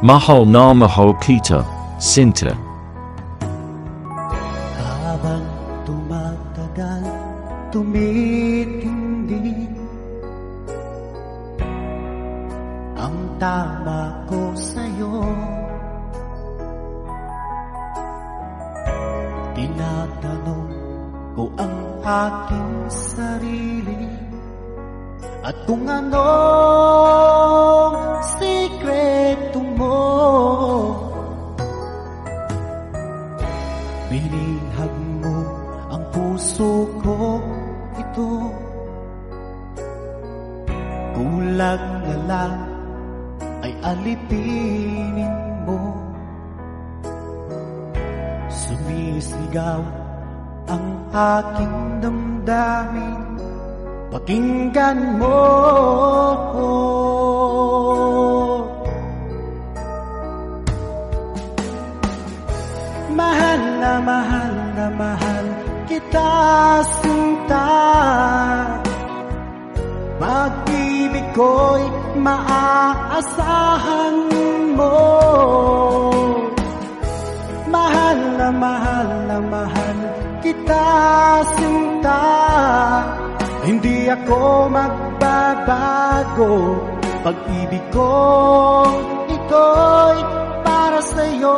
Mahal na mahal kita, Sinta. Habang tumatagal, tumitindi ang tama ko sa'yo. Tinatanong ko ang aking sarili at kung anong sikreto mo. Binihag mo ang puso ko ito. Kulang na lang ay alipinin mo. Sumisigaw ang aking damdamin, pakinggan mo. Mahal na mahal kita, Sinta. Pag-ibig ko'y maaasahan mo. Mahal na mahal kita, Sinta. Hindi ako magbabago. Pag-ibig ko ito'y para sa'yo.